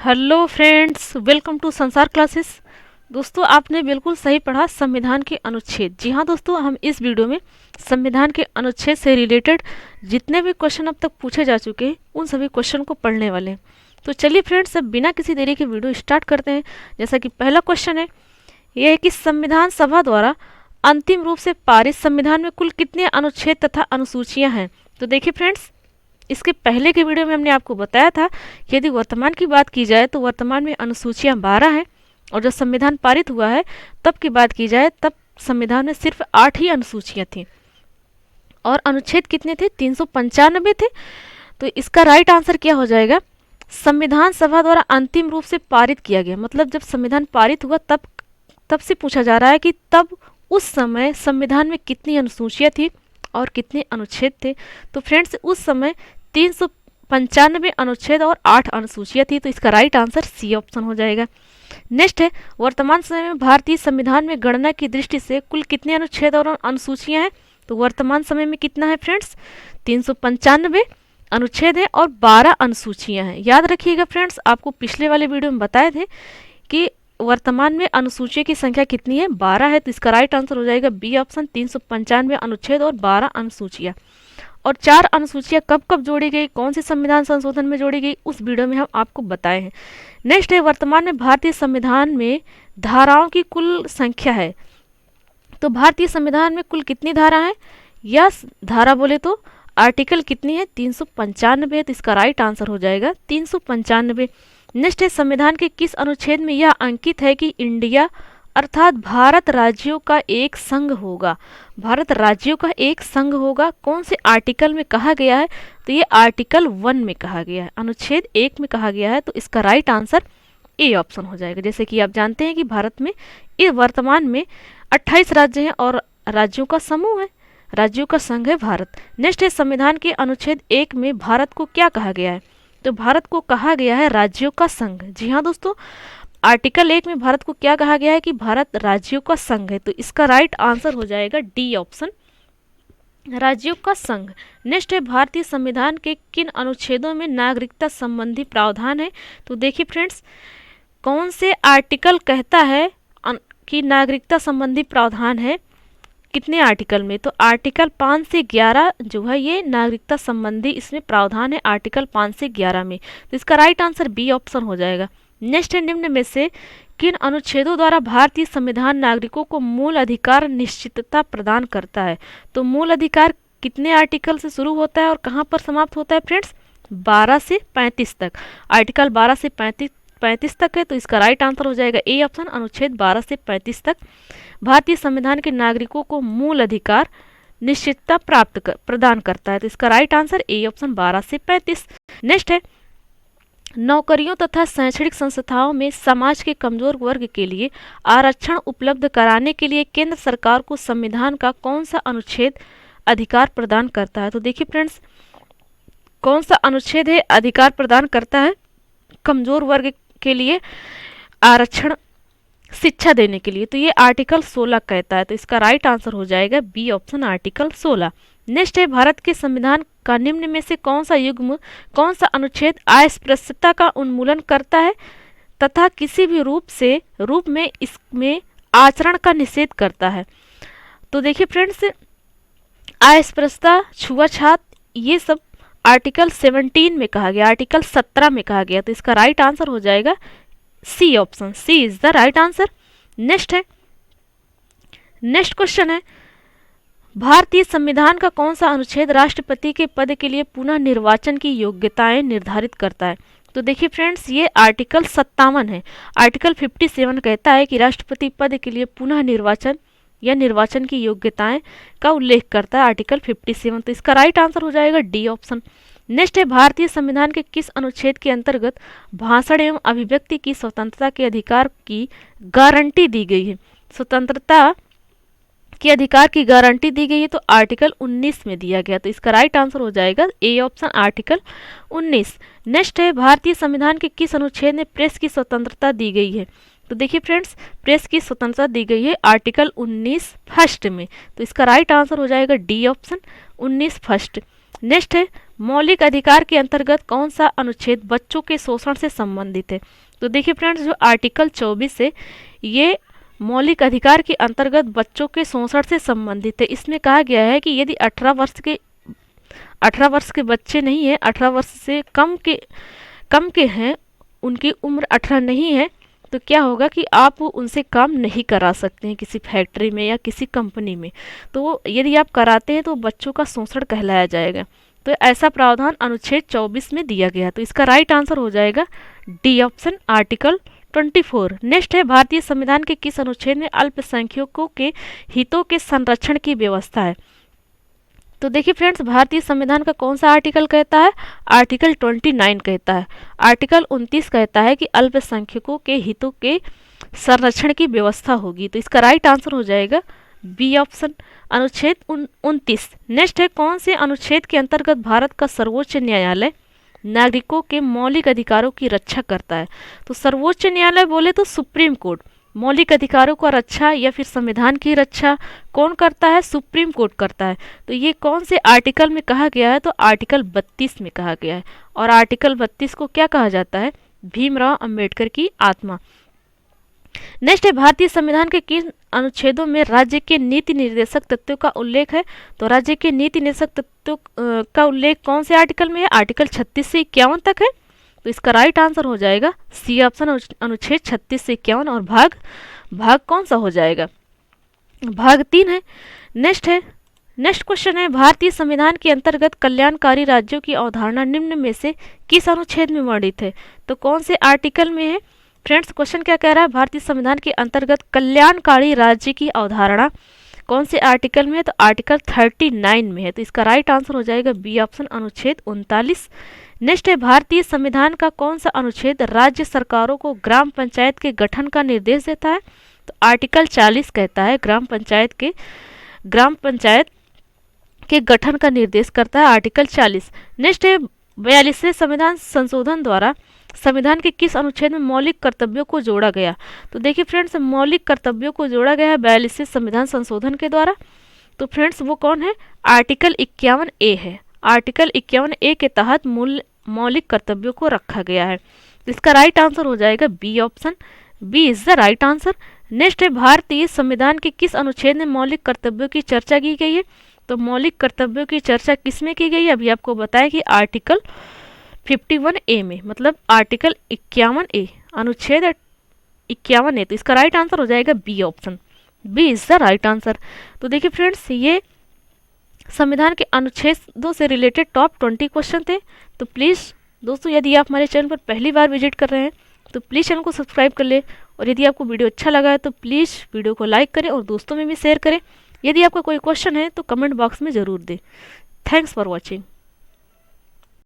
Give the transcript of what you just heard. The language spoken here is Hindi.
हेलो फ्रेंड्स, वेलकम टू संसार क्लासेस। दोस्तों, आपने बिल्कुल सही पढ़ा, संविधान के अनुच्छेद। जी हाँ दोस्तों, हम इस वीडियो में संविधान के अनुच्छेद से रिलेटेड जितने भी क्वेश्चन अब तक पूछे जा चुके हैं उन सभी क्वेश्चन को पढ़ने वाले हैं। तो चलिए फ्रेंड्स, अब बिना किसी देरी के वीडियो स्टार्ट करते हैं। जैसा कि पहला क्वेश्चन है, यह है कि संविधान सभा द्वारा अंतिम रूप से पारित संविधान में कुल कितने अनुच्छेद तथा अनुसूचियाँ हैं। तो देखिए फ्रेंड्स, इसके पहले के वीडियो में हमने आपको बताया था कि यदि वर्तमान की बात की जाए तो वर्तमान में अनुसूचियां 12 हैं, और जब संविधान पारित हुआ है तब की बात की जाए तब संविधान में सिर्फ 8 ही अनुसूचियां थी और अनुच्छेद कितने थे, 395 थे। तो इसका राइट आंसर क्या हो जाएगा, संविधान सभा द्वारा अंतिम रूप से पारित किया गया। मतलब जब संविधान पारित हुआ तब से पूछा जा रहा है कि तब उस समय संविधान में कितनी अनुसूचियां थी और कितने अनुच्छेद थे। तो फ्रेंड्स, उस समय 395 अनुच्छेद और 8 अनुसूचियां थी। तो इसका राइट आंसर सी ऑप्शन हो जाएगा। नेक्स्ट है, वर्तमान समय में भारतीय संविधान में गणना की दृष्टि से कुल कितने अनुच्छेद और अनुसूचियां हैं। तो वर्तमान समय में कितना है फ्रेंड्स, 395 अनुच्छेद है और 12 अनुसूचियां हैं। याद रखिएगा फ्रेंड्स, आपको पिछले वाले वीडियो में बताए थे कि वर्तमान में अनुसूचियों की संख्या कितनी है, 12 है। तो इसका राइट आंसर हो जाएगा बी ऑप्शन, 395 अनुच्छेद और 12 अनुसूचियां। और 4 अनुसूचियां कब कब जोड़ी गई, कौन से संविधान संशोधन में जोड़ी गई, उस वीडियो में हम आपको बताए हैं। नेक्स्ट है, वर्तमान में भारतीय संविधान में धाराओं की कुल संख्या है। तो भारतीय संविधान में कुल कितनी धारा है, या धारा बोले तो आर्टिकल कितनी है, 395 है। तो इसका राइट आंसर हो जाएगा 395। नेक्स्ट है, संविधान के किस अनुच्छेद में यह अंकित है कि इंडिया अर्थात भारत राज्यों का एक संघ होगा। भारत राज्यों का एक संघ होगा, कौन से आर्टिकल में कहा गया है। तो ये आर्टिकल 1 में कहा गया है, अनुच्छेद 1 में कहा गया है। तो इसका राइट आंसर ए ऑप्शन हो जाएगा। जैसे कि आप जानते हैं कि भारत में इस वर्तमान में 28 राज्य हैं और राज्यों का समूह है, राज्यों का संघ है भारत। नेक्स्ट है, संविधान के अनुच्छेद 1 में भारत को क्या कहा गया है। तो भारत को कहा गया है राज्यों का संघ। जी हाँ दोस्तों, आर्टिकल 1 में भारत को क्या कहा गया है कि भारत राज्यों का संघ है। तो इसका राइट आंसर हो जाएगा डी ऑप्शन, राज्यों का संघ। नेक्स्ट है, भारतीय संविधान के किन अनुच्छेदों में नागरिकता संबंधी प्रावधान है। तो देखिए फ्रेंड्स, कौन से आर्टिकल कहता है कि नागरिकता संबंधी प्रावधान है, कितने आर्टिकल में। तो आर्टिकल 5 से 11 जो है ये नागरिकता संबंधी इसमें प्रावधान है, आर्टिकल 5 से 11 में। तो इसका राइट आंसर बी ऑप्शन हो जाएगा। नेक्स्ट है, निम्न में से किन अनुच्छेदों द्वारा भारतीय संविधान नागरिकों को मूल अधिकार निश्चितता प्रदान करता है। तो मूल अधिकार कितने आर्टिकल से शुरू होता है और कहाँ पर समाप्त होता है फ्रेंड्स, 12 से 35 तक। आर्टिकल 12 से 35 तक है। तो इसका राइट आंसर हो जाएगा ए ऑप्शन, अनुच्छेद 12 से 35 तक भारतीय संविधान के नागरिकों को मूल अधिकार निश्चितता प्रदान करता है। तो इसका राइट आंसर ए ऑप्शन, 12 से 35। नेक्स्ट है, नौकरियों तथा शैक्षणिक संस्थाओं में समाज के कमजोर वर्ग के लिए आरक्षण उपलब्ध कराने के लिए केंद्र सरकार को संविधान का कौन सा अनुच्छेद अधिकार प्रदान करता है। तो देखिए फ्रेंड्स, कौन सा अनुच्छेद है अधिकार प्रदान करता है कमजोर वर्ग के लिए आरक्षण शिक्षा देने के लिए। तो ये आर्टिकल 16 कहता है। तो इसका राइट आंसर हो जाएगा बी ऑप्शन, आर्टिकल 16। नेक्स्ट है, भारत के संविधान का निम्न में से कौन सा युग्म, कौन सा अनुच्छेद अस्पृश्यता का उन्मूलन करता है तथा किसी भी रूप में इसमें आचरण का निषेध करता है। तो देखिए फ्रेंड्स, अस्पृश्यता, छुआछूत, ये सब आर्टिकल 17 में कहा गया, आर्टिकल 17 में कहा गया। तो इसका राइट आंसर हो जाएगा C option, C is the right answer. Next है, नेक्स्ट क्वेश्चन है, भारतीय संविधान का कौन सा अनुच्छेद राष्ट्रपति के पद के लिए पुनः निर्वाचन की योग्यताएं निर्धारित करता है। तो देखिए फ्रेंड्स, ये आर्टिकल 57 है। आर्टिकल 57 कहता है कि राष्ट्रपति पद के लिए पुनः निर्वाचन या निर्वाचन की योग्यताएं का उल्लेख करता है, आर्टिकल 57। तो इसका राइट आंसर हो जाएगा डी ऑप्शन। नेक्स्ट है, भारतीय संविधान के किस अनुच्छेद के अंतर्गत भाषण एवं अभिव्यक्ति की स्वतंत्रता के अधिकार की गारंटी दी गई है। स्वतंत्रता के अधिकार की गारंटी दी गई है, तो आर्टिकल 19 में दिया गया। तो इसका राइट आंसर हो जाएगा ए ऑप्शन, आर्टिकल 19। नेक्स्ट है, भारतीय संविधान के किस अनुच्छेद में प्रेस की स्वतंत्रता दी गई है। तो देखिए फ्रेंड्स, प्रेस की स्वतंत्रता दी गई है आर्टिकल 19 फर्स्ट में। तो इसका राइट आंसर हो जाएगा डी ऑप्शन, 19 फर्स्ट। नेक्स्ट है मौलिक अधिकार के अंतर्गत कौन सा अनुच्छेद बच्चों के शोषण से संबंधित है। तो देखिए फ्रेंड्स, जो आर्टिकल 24 है ये मौलिक अधिकार के अंतर्गत बच्चों के शोषण से संबंधित है। इसमें कहा गया है कि यदि 18 वर्ष के बच्चे नहीं है, 18 वर्ष से कम के हैं, उनकी उम्र 18 नहीं है, तो क्या होगा कि आप उनसे काम नहीं करा सकते हैं किसी फैक्ट्री में या किसी कंपनी में। तो यदि आप कराते हैं तो बच्चों का शोषण कहलाया जाएगा। तो ऐसा प्रावधान अनुच्छेद 24 में दिया गया। तो इसका राइट आंसर हो जाएगा डी ऑप्शन, आर्टिकल 24। नेक्स्ट है भारतीय संविधान के किस अनुच्छेद में अल्पसंख्यकों के हितों के संरक्षण की व्यवस्था है। तो देखिए फ्रेंड्स, भारतीय संविधान का कौन सा आर्टिकल कहता है, आर्टिकल 29 कहता है। आर्टिकल 29 कहता है कि अल्पसंख्यकों के हितों के संरक्षण की व्यवस्था होगी। तो इसका राइट आंसर हो जाएगा बी ऑप्शन, अनुच्छेद 29। नेक्स्ट है कौन से अनुच्छेद के अंतर्गत भारत का सर्वोच्च न्यायालय नागरिकों के मौलिक अधिकारों की रक्षा करता है। तो सर्वोच्च न्यायालय बोले तो सुप्रीम कोर्ट। मौलिक अधिकारों का रक्षा या फिर संविधान की रक्षा कौन करता है, सुप्रीम कोर्ट करता है। तो ये कौन से आर्टिकल में कहा गया है, तो आर्टिकल 32 में कहा गया है। और आर्टिकल 32 को क्या कहा जाता है, भीमराव अंबेडकर की आत्मा। नेक्स्ट है भारतीय संविधान के किन अनुच्छेदों में राज्य के नीति निर्देशक तत्वों का उल्लेख है। तो राज्य के नीति निर्देशक तत्वों का उल्लेख कौन से आर्टिकल में है, आर्टिकल 36 से 51 तक है। तो इसका राइट आंसर हो जाएगा सी ऑप्शन, अनुच्छेद 36 से 51। और भाग कौन सा हो जाएगा, भाग 3 है। नेक्स्ट क्वेश्चन है भारतीय संविधान के अंतर्गत कल्याणकारी राज्यों की अवधारणा निम्न में से किस अनुच्छेद में वर्णित है। तो कौन से आर्टिकल में है फ्रेंड्स, क्वेश्चन क्या कह रहा है, भारतीय संविधान के अंतर्गत कल्याणकारी राज्य की अवधारणा कौन से आर्टिकल में है। तो आर्टिकल 39 में है। तो इसका राइट आंसर हो जाएगा बी ऑप्शन, अनुच्छेद 39। नेक्स्ट है भारतीय संविधान का कौन सा अनुच्छेद राज्य सरकारों को ग्राम पंचायत के गठन का निर्देश देता है। तो आर्टिकल 40 कहता है ग्राम पंचायत के गठन का निर्देश करता है, आर्टिकल 40। नेक्स्ट है 42वें संविधान संशोधन द्वारा संविधान के किस अनुच्छेद में मौलिक कर्तव्यों को जोड़ा गया। तो देखिए फ्रेंड्स, मौलिक कर्तव्यों को जोड़ा गया है 42वें संविधान संशोधन के द्वारा। तो फ्रेंड्स वो कौन है, आर्टिकल 51A है। आर्टिकल 51A के तहत मौलिक कर्तव्यों को रखा गया है। इसका राइट आंसर हो जाएगा B option, B is the right answer. Next है भारतीय संविधान के किस अनुच्छेद में मौलिक कर्तव्यों की चर्चा की गई है। तो मौलिक कर्तव्यों की चर्चा किस में की गई है, अभी आपको बताया कि आर्टिकल 51A में, मतलब आर्टिकल 51A, अनुच्छेद 51A। तो इसका राइट आंसर हो जाएगा B option, B is the right answer. तो देखिए फ्रेंड्स, ये संविधान के अनुच्छेदों से रिलेटेड टॉप 20 क्वेश्चन थे। तो प्लीज़ दोस्तों, यदि आप हमारे चैनल पर पहली बार विजिट कर रहे हैं तो प्लीज़ चैनल को सब्सक्राइब कर ले। और यदि आपको वीडियो अच्छा लगा है तो प्लीज़ वीडियो को लाइक करें और दोस्तों में भी शेयर करें। यदि आपका कोई क्वेश्चन है तो कमेंट बॉक्स में ज़रूर दें। Thanks for watching.